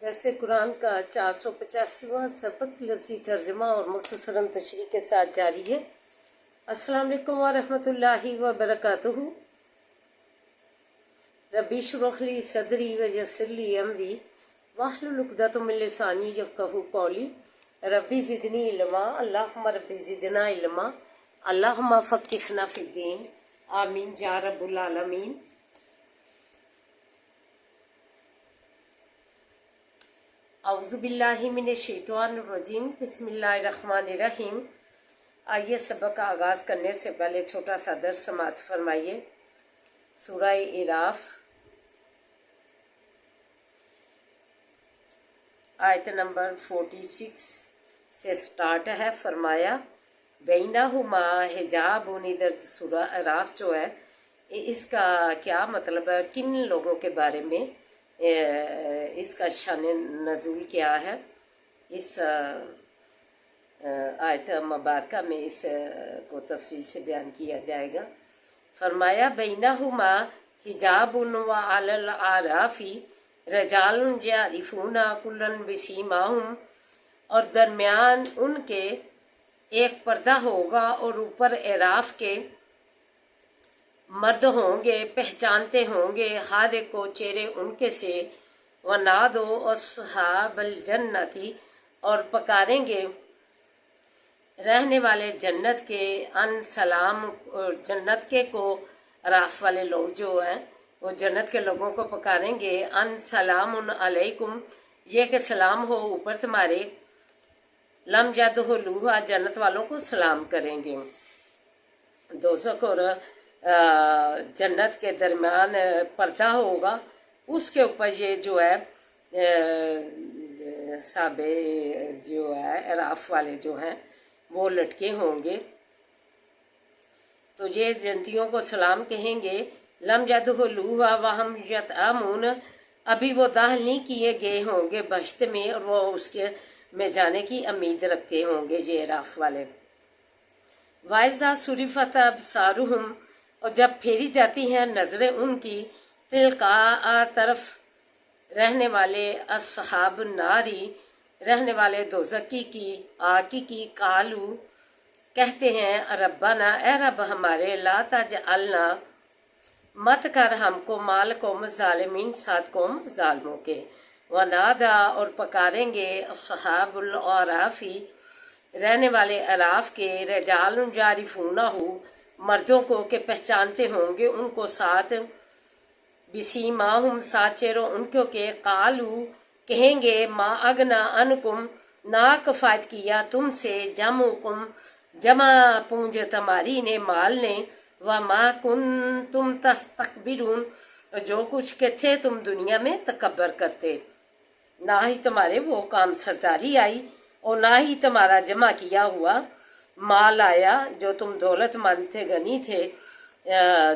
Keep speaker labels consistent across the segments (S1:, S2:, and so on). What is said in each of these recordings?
S1: درس قرآن کا 485واں سبق لفظی ترجمہ اور مختصراً تشریح کے ساتھ جاری ہے۔ السلام علیکم ورحمۃ اللہ وبرکاتہ۔ ربی اشرح لی صدری ویسر لی امری واحلل عقدۃ من لسانی یفقہوا قولی۔ ربی زدنی علما، اللہم ربی زدنا علما، اللہم فقہنا فی الدین، آمین یا رب العالمین۔ اعوذ باللہ من الشیطان الرجیم، بسم اللہ الرحمن الرحیم۔ آئیے سبق کا آغاز کرنے سے پہلے چھوٹا سا درس سماعت فرمائیے۔ سورہ اعراف آیت نمبر 46 سے سٹارٹ ہے۔ فرمایا بینہما حجاب، ادھر سورہ اعراف جو ہے اس کا کیا مطلب ہے، کن لوگوں کے بارے میں اس کا شان نزول کیا ہے، اس آیت مبارکہ میں اس کو تفصیل سے بیان کیا جائے گا۔ فرمایا بینہما حجاب وعلی الاعراف رجال یعرفون کلا بسیماہم، اور درمیان ان کے ایک پردہ ہوگا اور اوپر اعراف کے مرد ہوں گے، پہچانتے ہوں گے ہر ایک کو چہرے ان کے سے۔ وَنَادُوا أَصْحَابَ الْجَنَّةِ، اور پکاریں گے رہنے والے جنت کے، ان سلام، جنت کے کو اعراف والے لوگ جو ہیں وہ جنت کے لوگوں کو پکاریں گے، ان سلام علیکم، یہ کہ سلام ہو اوپر تمہارے، لم یدخلوہا، جنت والوں کو سلام کریں گے۔ دوزخ اور جنت کے درمیان پردہ ہوگا، اس کے اوپر یہ جو ہے صحابے جو ہے اعراف والے جو ہیں وہ لٹکے ہوں گے، تو یہ جنتیوں کو سلام کہیں گے۔ لم یدخلوہا وہم یطمعون، ابھی وہ داخل نہیں کیے گئے ہوں گے بہشت میں، اور وہ اس کے میں جانے کی امید رکھتے ہوں گے یہ اعراف والے۔ وَإِذَا صُرِفَتْ أَبْصَارُهُمْ، اور جب پھیری جاتی ہیں نظریں ان کی، تلقاء، طرف رہنے والے اصحاب الناری، رہنے والے دوزخی کی آگ کی، قالو، کہتے ہیں ربنا، اے رب ہمارے، لا تجعلنا، مت کر ہم کو، مال قوم ظالمین، ساتھ قوم ظالموں کے۔ ونادا، اور پکاریں گے اصحاب الاعراف، رہنے والے اعراف کے، رجال یعرفونہ، مردوں کو کہ پہچانتے ہوں گے ان کو، ساتھ بسیماہم، ساتھ چہروں ان کو، کہ قالو، کہیں گے ما اغنا عنکم، نہ کفایت کیا تم سے، جمعکم، جمع پونج تمہاری نے، مال نے، وما کنتم تستکبرون، جو کچھ کہ تھے تم دنیا میں تکبر کرتے، نہ ہی تمہارے وہ کام سرداری آئی اور نہ ہی تمہارا جمع کیا ہوا مال آیا، جو تم دولت مند تھے، غنی تھے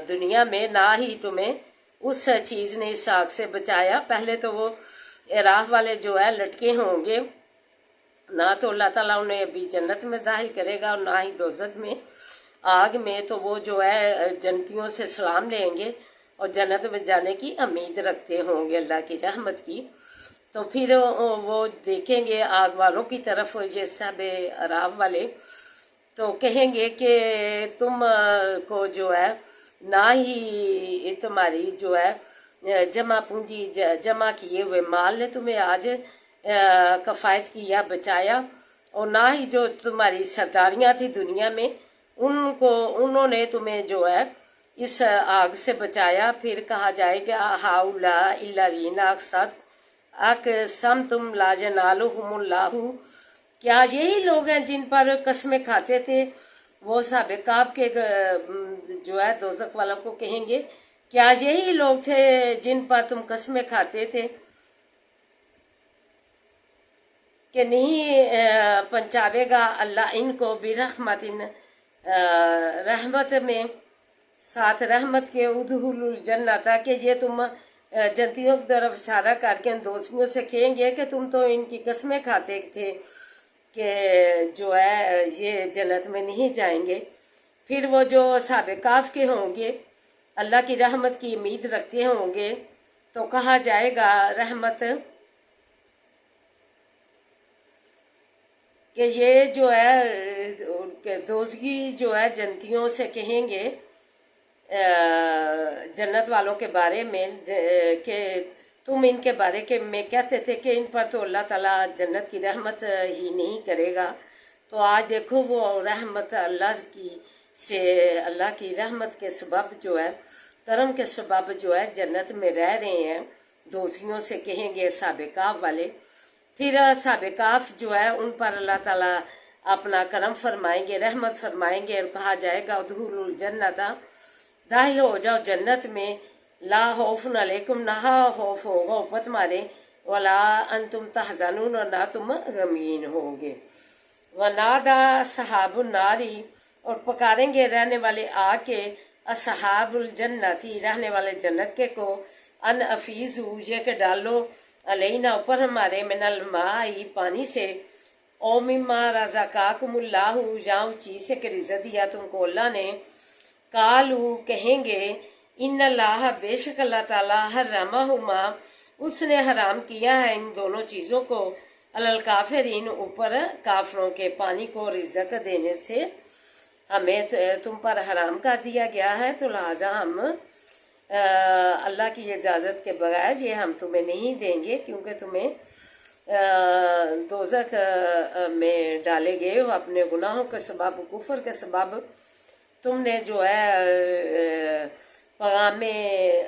S1: دنیا میں، نہ ہی تمہیں اس چیز نے اس آگ سے بچایا۔ پہلے تو وہ اعراف والے جو ہے لٹکے ہوں گے، نہ تو اللہ تعالیٰ انہیں ابھی جنت میں داخل کرے گا اور نہ ہی دوزخ میں، آگ میں، تو وہ جو ہے جنتیوں سے سلام لیں گے اور جنت میں جانے کی امید رکھتے ہوں گے اللہ کی رحمت کی۔ تو پھر وہ دیکھیں گے آگ والوں کی طرف، یہ سب اعراف والے، تو کہیں گے کہ تم کو جو ہے نہ ہی تمہاری جو ہے جمع پونجی، جمع کیے ہوئے مال نے تمہیں آج کفایت کیا، بچایا، اور نہ ہی جو تمہاری سرداریاں تھی دنیا میں انہوں نے تمہیں جو ہے اس آگ سے بچایا۔ پھر کہا جائے کہ ہؤلاء الذین اقسمتم لا ینالہم اللہ، کیا یہی لوگ ہیں جن پر قسمیں کھاتے تھے؟ وہ صحابہ کے جو ہے دوزخ والوں کو کہیں گے کیا یہی لوگ تھے جن پر تم قسمیں کھاتے تھے کہ نہیں پہنچاوے گا اللہ ان کو برحمت، رحمت میں، ساتھ رحمت کے، ادخلوا الجنت، کہ یہ تم جنتیوں کی طرف اشارہ کر کے ان دوستیوں سے کہیں گے کہ تم تو ان کی قسمیں کھاتے تھے کہ جو ہے یہ جنت میں نہیں جائیں گے۔ پھر وہ جو اصحاب کہف کے ہوں گے، اللہ کی رحمت کی امید رکھتے ہوں گے، تو کہا جائے گا رحمت کہ یہ جو ہے دوزگی جو ہے جنتیوں سے کہیں گے جنت والوں کے بارے میں کہ تم ان کے بارے میں کہتے تھے کہ ان پر تو اللہ تعالیٰ جنت کی رحمت ہی نہیں کرے گا، تو آج دیکھو وہ رحمت اللہ کی رحمت کے سبب جو ہے، کرم کے سبب جو ہے جنت میں رہ رہے ہیں۔ دوزیوں سے کہیں گے اصحاب کہف والے، پھر اصحاب کہف جو ہے ان پر اللہ تعالیٰ اپنا کرم فرمائیں گے، رحمت فرمائیں گے، اور کہا جائے گا ادخلوا الجنت، داخل ہو جاؤ جنت میں، لا خوف علیکم، نہ خوف ہوگا اوپر تمہارے، ولا انتم تحزنون، اور نہ تم غمگین ہوگے۔ ونادا اصحاب الناری، اور پکاریں گے رہنے والے آگ کے، اصحاب الجنتی، رہنے والے جنت کے کو، ان افیزو، یہ کہ ڈالو، علینا، اوپر ہمارے، من الماء، پانی سے، او مما رزقاکم اللہ، یا اس چیز سے کہ رزق دیا تم کو اللہ نے، قالو، کہیں گے، ان اللہ، بے شک اللہ تعالیٰ، حرمہما، اس نے حرام کیا ہے ان دونوں چیزوں کو، علی الکافرین، اوپر کافروں کے، پانی کو رزق دینے سے ہمیں تم پر حرام کر دیا گیا ہے، تو لہٰذا ہم اللہ کی اجازت کے بغیر یہ ہم تمہیں نہیں دیں گے، کیونکہ تمہیں دوزخ میں ڈالے گئے ہو اپنے گناہوں کے سبب، کفر کے سبب، تم نے جو ہے پیغام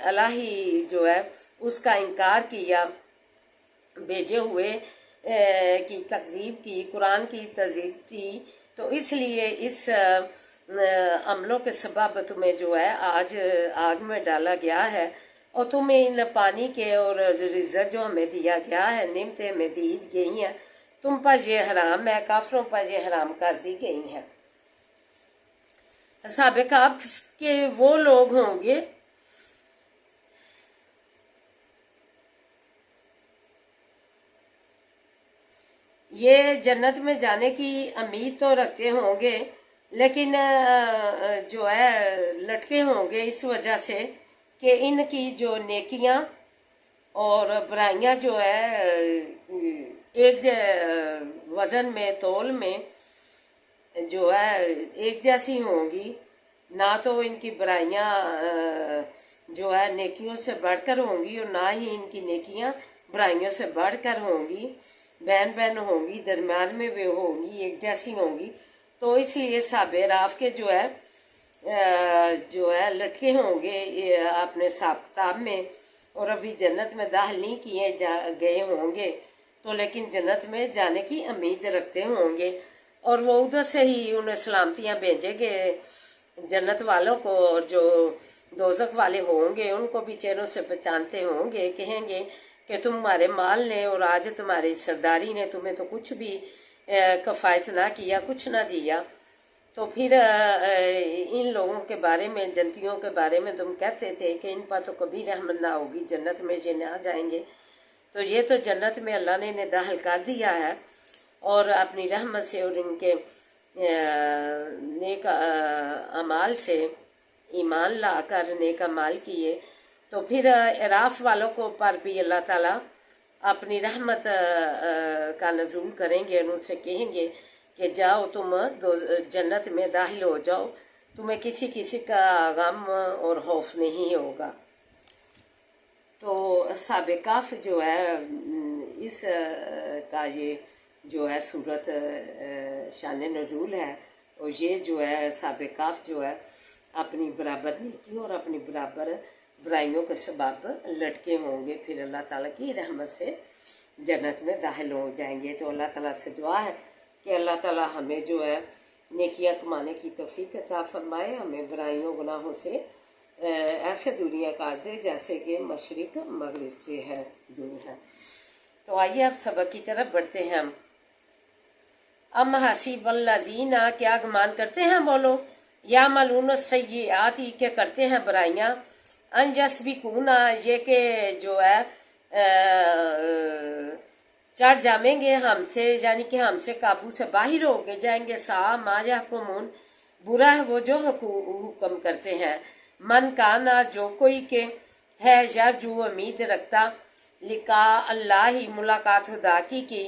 S1: الہی جو ہے اس کا انکار کیا، بھیجے ہوئے کی تکذیب کی، قرآن کی تکذیب کی، تو اس لیے اس عملوں کے سبب تمہیں جو ہے آج آگ میں ڈالا گیا ہے، اور تمہیں ان پانی کے اور رزق جو ہمیں دیا گیا ہے، نعمتیں ہمیں دی گئی ہیں، تم پر یہ حرام ہے، کافروں پر یہ حرام کر دی گئی ہیں۔ اصحاب کہف کے وہ لوگ ہوں گے یہ جنت میں جانے کی امید تو رکھتے ہوں گے، لیکن جو ہے لٹکے ہوں گے اس وجہ سے کہ ان کی جو نیکیاں اور برائیاں جو ہے ایک وزن میں، تول میں جو ہے ایک جیسی ہوں گی، نہ تو ان کی برائیاں جو ہے نیکیوں سے بڑھ کر ہوں گی، اور نہ ہی ان کی نیکیاں برائیوں سے بڑھ کر ہوں گی، بہن بہن ہوں گی، درمیان میں بھی ہوں گی، ایک جیسی ہوں گی، تو اس لیے اصحاب اعراف کے جو ہے لٹکے ہوں گے اپنے حساب کتاب میں، اور ابھی جنت میں داخل نہیں کیے گئے ہوں گے، تو لیکن جنت میں جانے کی امید رکھتے ہوں گے، اور وہ ادھر سے ہی انہیں سلامتیاں بھیجیں گے جنت والوں کو، اور جو دوزخ والے ہوں گے ان کو بھی چہروں سے پہچانتے ہوں گے، کہیں گے کہ تمہارے مال نے اور آج تمہاری سرداری نے تمہیں تو کچھ بھی کفایت نہ کیا، کچھ نہ دیا، تو پھر ان لوگوں کے بارے میں، جنتیوں کے بارے میں تم کہتے تھے کہ ان پر تو کبھی رحمت نہ ہوگی، جنت میں یہ نہ جائیں گے، تو یہ تو جنت میں اللہ نے انہیں داخل کر دیا ہے، اور اپنی رحمت سے اور ان کے نیک اعمال سے ایمان لا کر نیک اعمال کیے، تو پھر اعراف والوں کو پر بھی اللہ تعالیٰ اپنی رحمت کا نزول کریں گے، اور ان سے کہیں گے کہ جاؤ تم جنت میں داخل ہو جاؤ، تمہیں کسی کسی کا غم اور خوف نہیں ہوگا۔ تو اصحاب کہف جو ہے اس کا یہ جو ہے صورت شان نزول ہے، اور یہ جو ہے اصحاب کہف جو ہے اپنی برابر نیکیوں اور اپنی برابر برائیوں کے سبب لٹکے ہوں گے، پھر اللہ تعالیٰ کی رحمت سے جنت میں داخل ہو جائیں گے۔ تو اللہ تعالیٰ سے دعا ہے کہ اللہ تعالیٰ ہمیں جو ہے نیکیاں کمانے کی توفیق عطا فرمائے، ہمیں برائیوں گناہوں سے ایسے دوریاں کاٹ دے جیسے کہ مشرق مغرب سے ہے دور ہے۔ تو آئیے اب سبق کی طرف بڑھتے ہیں ہم۔ ام حسیب الذین، کیا گمان کرتے ہیں وہ لوگ، یعملون السیئات، کہ کرتے ہیں برائیاں، ان یسبقونا، یہ کہ جو ہے چڑھ جائیں گے ہم سے، یعنی کہ ہم سے قابو سے باہر ہو کے جائیں گے، سا ما یحکمون، برا ہے وہ جو حکم کرتے ہیں، من کانا، جو کوئی کہ ہے، یا جو امید رکھتا، لقاء اللہ، ملاقات خدا کی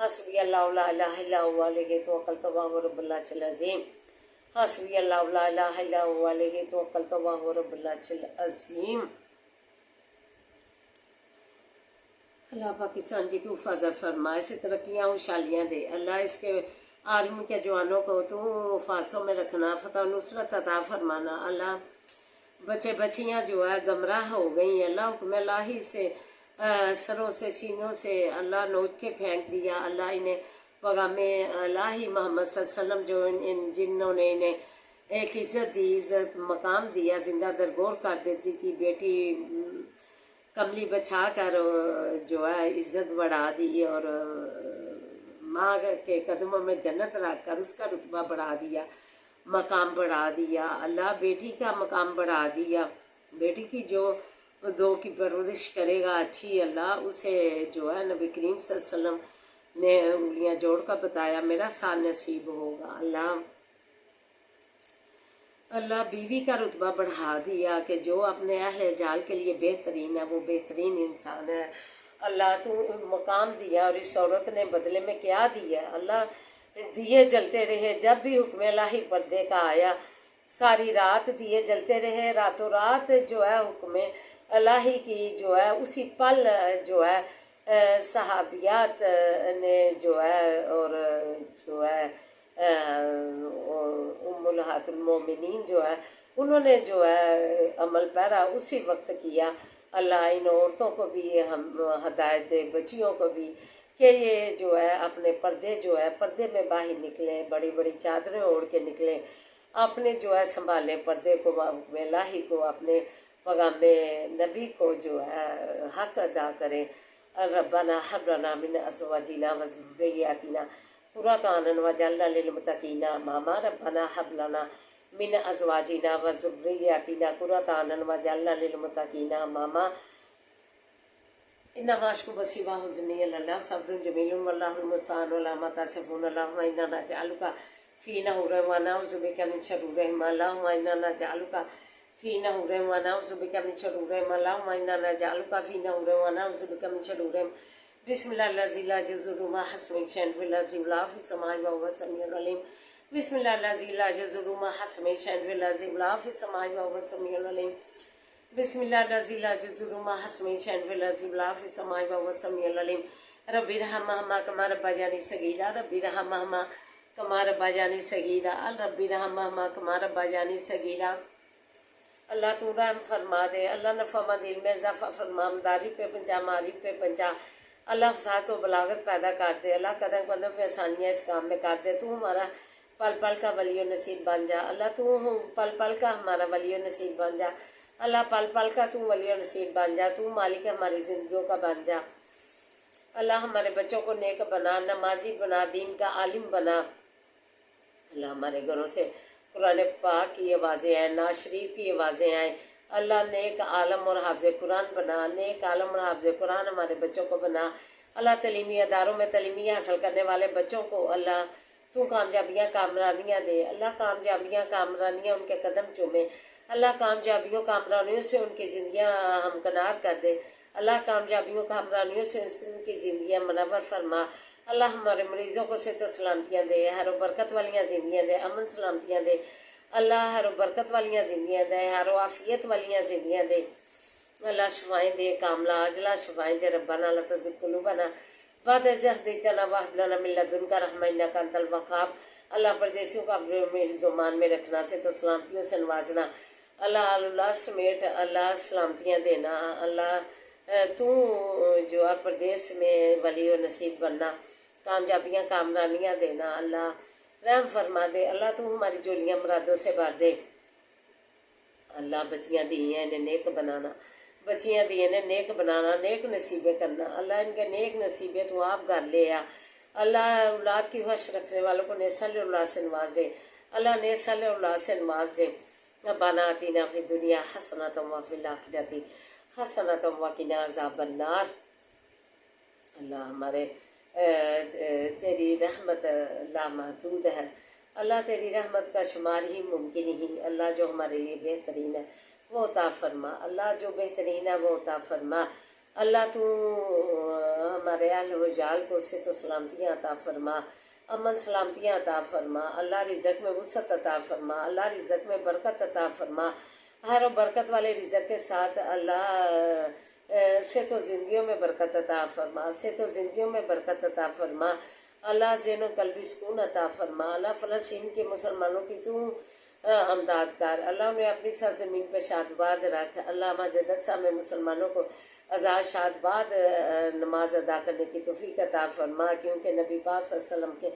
S1: حسبی اللہ لا الہ الا هو علیہ توکلت وہو رب العرش العظیم حسبی اللہ لا الہ الا هو علیہ توکلت وہو رب العرش العظیم۔ اللہ پاکستان کی تو حفاظت فرما، اسے ترقیاں خوشحالیاں دے اللہ، اس کے آرمی کے جوانوں کو تو حفاظتوں میں رکھنا، فتح و نصرت عطا فرمانا اللہ۔ بچے بچیاں جو ہے گمراہ ہو گئی ہیں اللہ، حکم الہی سے سروں سے سینوں سے اللہ نوچ کے پھینک دیا اللہ، انہیں پیغام الہی محمد صلی اللہ علیہ وسلم جو جنہوں نے انہیں ایک عزت دی، عزت مقام دیا، زندہ درگور کر دیتی تھی، بیٹی کملی بچھا کر جو ہے عزت بڑھا دی، اور ماں کے قدموں میں جنت رکھ کر اس کا رتبہ بڑھا دیا، مقام بڑھا دیا اللہ، بیٹی کا مقام بڑھا دیا، بیٹی کی جو دو کی پرورش کرے گا اچھی اللہ، اسے جو ہے نبی کریم صلی اللہ علیہ وسلم نے انگلیاں جوڑ کر بتایا میرا سال نصیب ہوگا اللہ۔ اللہ بیوی کا رتبہ بڑھا دیا کہ جو اپنے اہل جال کے لیے بہترین ہے وہ بہترین انسان ہے اللہ، تو مقام دیا، اور اس عورت نے بدلے میں کیا دیا اللہ؟ دیے جلتے رہے، جب بھی حکم الہی پردے کا آیا ساری رات دیے جلتے رہے، راتوں رات جو ہے حکم الہی کی جو ہے اسی پل جو ہے صحابیات نے جو ہے اور جو ہے امہات المومنین جو ہے انہوں نے جو ہے عمل پیرا اسی وقت کیا اللہ، ان عورتوں کو بھی ہم ہدایت دے، بچیوں کو بھی کہ یہ جو ہے اپنے پردے جو ہے پردے میں باہر نکلیں، بڑی بڑی چادریں اوڑھ کے نکلیں، اپنے جو ہے سنبھالیں پردے کو، حکم الہی کو، اپنے پیغام نبی کو جو ہے حق ادا کریں۔ ربنا حب لنا من ازواجنا وذریاتنا قرۃ اعین واجعلنا للمتقین اماما ربنا حب لنا من ازواجنا وذریاتنا قرۃ اعین واجعلنا للمتقین اماما انما اشکو بثی وحزنی الی اللہ صبر جمیل واللہ المستعان علی ما تصفون اللہم انا نجعلک فی نحورہم ونعوذ بک من شرورہم اللہم انا نجعلک فی نحورہم ونعوذ بک من شرورہم اللہم انا نجعلک فی نحورہم ونعوذ بک من شرورہم بسم اللہ الذی لا یضر مع اسمہ شیء فی الارض ولا فی السماء وهو السمیع العلیم بسم اللہ الذی لا یضر مع اسمہ شیء فی الارض ولا فی السماء وهو السمیع العلیم بسم اللہ الذی لا یضر مع اسمہ شیء فی الارض ولا فی السماء وهو السمیع العلیم رب ارحمہما کما ربیانی صغیرا رب ارحمہما کما ربیانی صغیرا رب ارحمہما کما ربیانی صغیرا۔ اللہ تو رحم فرما دے اللہ، نفع مند علم میں اضافہ فرما، مداری پہ پنجا ماری پہ پنجا اللہ، فصاحت و بلاغت پیدا کر دے اللہ، قدم قدم پہ آسانیاں اس کام میں کر دے، تو ہمارا پل پل کا ولی و نصیب بن جا اللہ، تو پل پل کا ہمارا ولی و نصیب بن جا اللہ، پل پل کا تو ولی و نصیب بن جا، تو مالک ہماری زندگیوں کا بن جا اللہ، ہمارے بچوں کو نیک بنا، نمازی بنا، دین کا عالم بنا اللہ، ہمارے گھروں سے قرآن پاک کی آوازیں آئیں، ناز شریف کی آوازیں آئیں اللہ، نیک عالم اور حافظ قرآن بنا، نیک عالم اور حافظ قرآن ہمارے بچوں کو بنا اللہ، تعلیمی اداروں میں تعلیمی حاصل کرنے والے بچوں کو اللہ تو کامیابیاں کامرانیاں دے اللہ، کامیابیاں کامرانیاں ان کے قدم چومے اللہ، کامیابیوں کامرانیوں سے ان کی زندگیاں ہمکنار کر دے اللہ، کامیابیوں کامرانیوں سے ان کی زندگیاں منور فرما اللہ، ہمارے مریضوں کو صحت و سلامتیاں دے، ہر و برکت والیاں زندگیاں دے، امن سلامتیاں دے اللہ، ہر و برکت والیاں زندگیاں دے، ہر و عافیت والیاں زندگیاں دے اللہ، شفائیں دے کاملہ عاجلہ شفائیں دے، ربنا لا تزغ قلوبنا بعد إذ هديتنا وهب لنا من لدنك رحمة إنك أنت الوهاب اللہ، پردیسیوں کو اپنے حفظ میں رکھنا، سے تو سلامتیوں سے نوازنا اللہ سمیت اللہ سلامتیاں دینا اللہ، تو جو ہے پردیس میں ولی و نصیب بننا، کامیابیاں کامرانیاں دینا اللہ، رحم فرما دے اللہ، تو ہماری جولیاں مرادوں سے بھر دے اللہ، بچیاں دی ہیں انہیں نیک بنانا، بچیاں دی انہیں نیک بنانا، نیک نصیبیں کرنا اللہ، ان کے نیک نصیبیں تو آپ گھر لے آ اللہ، اولاد کی ہوش رکھنے والوں کو نیسل اولاد سے نوازے اللہ، نیسل اولاد سے نوازے ربنا آتنا فی الدنیا حسنۃ وفی الآخرۃ حسنۃ وقنا عذاب النار اللہ، ہمارے تیری رحمت لامحدود ہے اللہ، تیری رحمت کا شمار ہی ممکن ہی اللہ، جو ہمارے لیے بہترین ہے وہ عطا فرما اللہ، جو بہترین ہے وہ عطا فرما اللہ تو ہمارے اہل و جال کو سے تو سلامتیاں عطا فرما، امن سلامتیاں عطا فرما، اللہ رزق میں وسعت عطا فرما، اللہ رزق میں برکت عطا فرما، ہر برکت والے رزق کے ساتھ اللہ سے تو زندگیوں میں برکت عطا فرما، سے تو زندگیوں میں برکت عطا فرما، اللہ ذہن و قلبی سکون عطا فرما، اللہ فلسطین کے مسلمانوں کی تو امداد کر، اللہ نے اپنی سرزمین پہ شادباد رکھ، اللہ مسجد اقصی میں مسلمانوں کو ازاں شادباد نماز ادا کرنے کی توفیق عطا فرما، کیونکہ نبی پاک صلی اللہ علیہ وسلم کے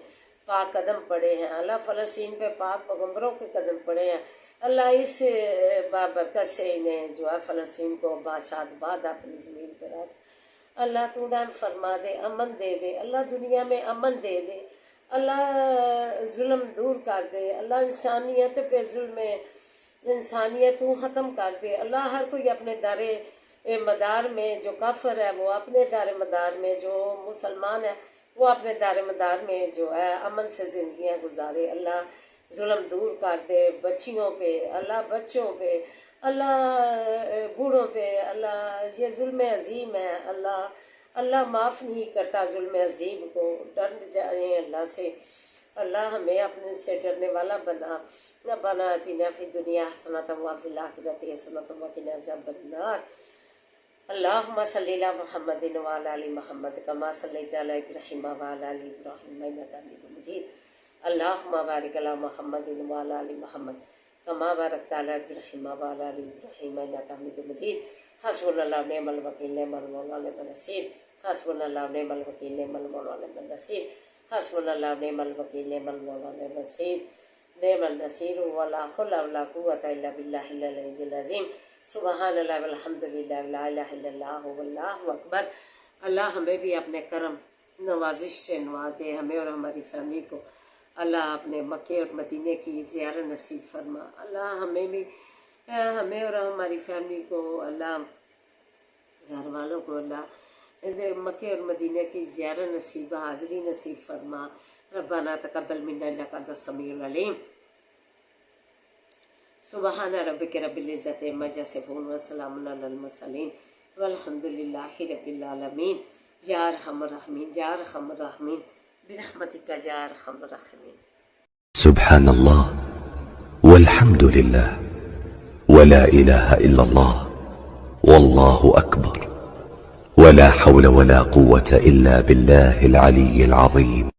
S1: پاک قدم پڑے ہیں، اللہ فلسطین پہ پاک پیغمبروں کے قدم پڑے ہیں، اللہ اس بابرکت سے انہیں جو ہے فلسطین کو باشادباد اپنی زمین پہ رکھ، اللہ تو رحم فرما دے، امن دے دے، اللہ دنیا میں امن دے دے، اللہ ظلم دور کر دے، اللہ انسانیت پہ ظلم انسانیت تو ختم کر دے، اللہ ہر کوئی اپنے دار مدار میں، جو کافر ہے وہ اپنے دار مدار میں، جو مسلمان ہے وہ اپنے دار مدار میں جو ہے امن سے زندگیاں گزارے، اللہ ظلم دور کر دے بچیوں پہ، اللہ بچوں پہ، اللہ بوڑھوں پہ، اللہ یہ ظلم عظیم ہے، اللہ معاف نہیں کرتا ظلم عظیم کو، ڈر جائیں اللہ سے، اللہ ہمیں اپنے سے ڈرنے والا بنا، ربنا آتنا فی الدنیا حسنۃ وفی الآخرۃ حسنۃ وقنا عذاب النار، اللہم صلی علی محمد وعلی آل محمد کما صلیت علی ابراہیم وعلی آل ابراہیم انک حمید مجید، اللہم بارک علی محمد وعلی آل محمد کما بارکت علی ابراہیم وعلی آل ابراہیم انک حمید مجید، حسبنا اللہ و نعم الوکیل نعم المولا ونعم النصیر، حسبنا اللہ و نعم الوکیل نعم المولا ونعم النصیر، حسبنا اللہ و نعم الوکیل نعم المولا ونعم النصیر، نعم النصیر ولا حول ولا قوۃ الا باللہ العلی العظیم، سبحان اللہ والحمد للہ ولا الہ الا اللہ واللہ اکبر۔ اللہ ہمیں بھی اپنے کرم نوازش سے نوازے، ہمیں اور ہماری فیملی کو اللہ اپنے مکے اور مدینے کی زیارت نصیب فرما، اللہ ہمیں اور ہماری فیملی کو، اللہ گھر والوں کو اللہ مکے اور مدینے کی زیارت نصیب حاضری نصیب فرما، ربنا تقبل منا انک انت السمیع العلیم، سبحان ربک رب العزت عما یصفون وسلام علی المرسلین والحمد للہ رب العالمین، یا ارحم الراحمین یا ارحم الراحمین برحمتک یا ارحم الراحمین۔
S2: سبحان الله والحمد لله ولا إله إلا الله والله أكبر ولا حول ولا قوة إلا بالله العلي العظيم۔